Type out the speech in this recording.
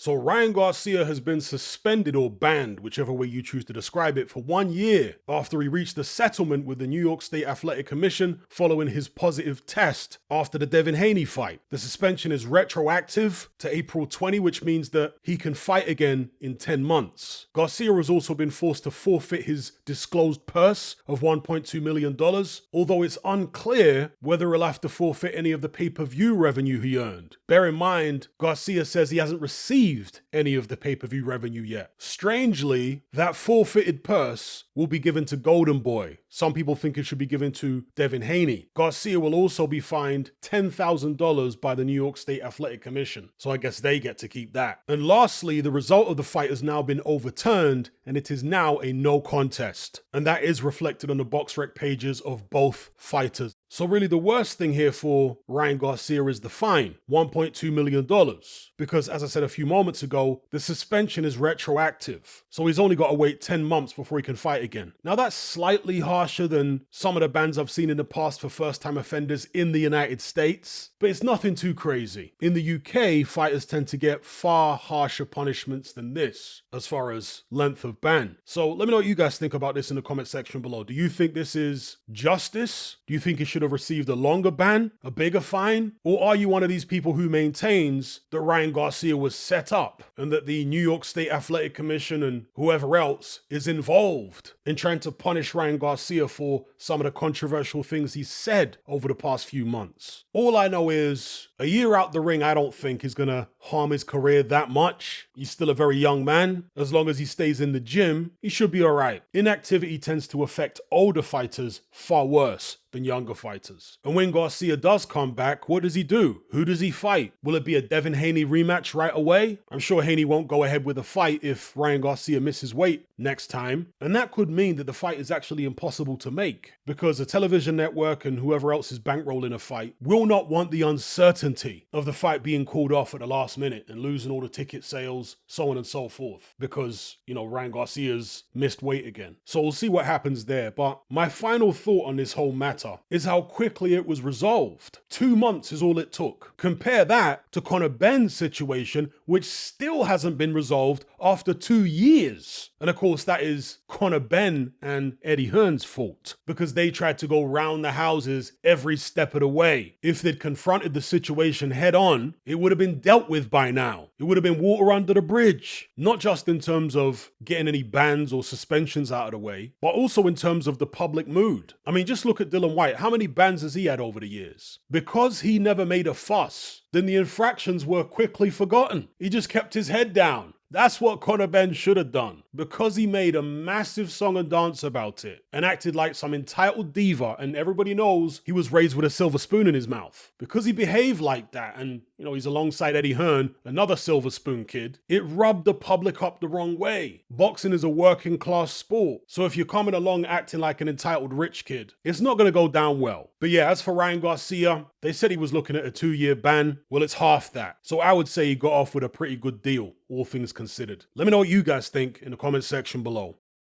So Ryan Garcia has been suspended or banned, whichever way you choose to describe it, for 1 year after he reached a settlement with the New York State Athletic Commission following his positive test after the Devin Haney fight. The suspension is retroactive to April 20, which means that he can fight again in 10 months. Garcia has also been forced to forfeit his disclosed purse of $1.2 million, although it's unclear whether he'll have to forfeit any of the pay-per-view revenue he earned. Bear in mind, Garcia says he hasn't received any of the pay-per-view revenue yet. Strangely, that forfeited purse will be given to Golden Boy. Some people think it should be given to Devin Haney. Garcia will also be fined $10,000 by the New York State Athletic Commission, so I guess they get to keep that. And lastly, the result of the fight has now been overturned, and it is now a no contest. And that is reflected on the BoxRec pages of both fighters. So really the worst thing here for Ryan Garcia is the fine, $1.2 million. Because as I said a few moments ago, the suspension is retroactive. So he's only got to wait 10 months before he can fight again. Now that's slightly harsher than some of the bans I've seen in the past for first-time offenders in the United States, but it's nothing too crazy. In the UK, fighters tend to get far harsher punishments than this as far as length of ban. So let me know what you guys think about this in the comment section below. Do you think this is justice? Do you think he should have received a longer ban, a bigger fine? Or are you one of these people who maintains that Ryan Garcia was set up and that the New York State Athletic Commission and whoever else is involved in trying to punish Ryan Garcia for some of the controversial things he said over the past few months? All I know is a year out the ring, I don't think is going to harm his career that much. He's still a very young man. As long as he stays in the gym, he should be all right. Inactivity tends to affect older fighters far worse than younger fighters. And when Garcia does come back, what does he do? Who does he fight? Will it be a Devin Haney rematch right away? I'm sure Haney won't go ahead with a fight if Ryan Garcia misses weight next time. And that could mean that the fight is actually impossible to make because the television network and whoever else is bankrolling a fight will not want the uncertainty of the fight being called off at the last minute and losing all the ticket sales, so on and so forth, because, Ryan Garcia's missed weight again. So we'll see what happens there. But my final thought on this whole matter is how quickly it was resolved. 2 months is all it took. Compare that to Conor Benn's situation, which still hasn't been resolved after 2 years. And of course, that is Conor Benn and Eddie Hearn's fault because they tried to go round the houses every step of the way. If they'd confronted the situation head on, it would have been dealt with by now. It would have been water under the bridge, not just in terms of getting any bans or suspensions out of the way, but also in terms of the public mood. I mean, just look at Dillian Whyte. How many bans has he had over the years? Because he never made a fuss, then the infractions were quickly forgotten. He just kept his head down. That's what Conor Benn should have done, because he made a massive song and dance about it and acted like some entitled diva, and everybody knows he was raised with a silver spoon in his mouth. Because he behaved like that and, he's alongside Eddie Hearn, another silver spoon kid, it rubbed the public up the wrong way. Boxing is a working class sport, so if you're coming along acting like an entitled rich kid, it's not going to go down well. But yeah, as for Ryan Garcia, they said he was looking at a 2-year ban. Well, it's half that. So I would say he got off with a pretty good deal, all things considered. Let me know what you guys think in the comment section below.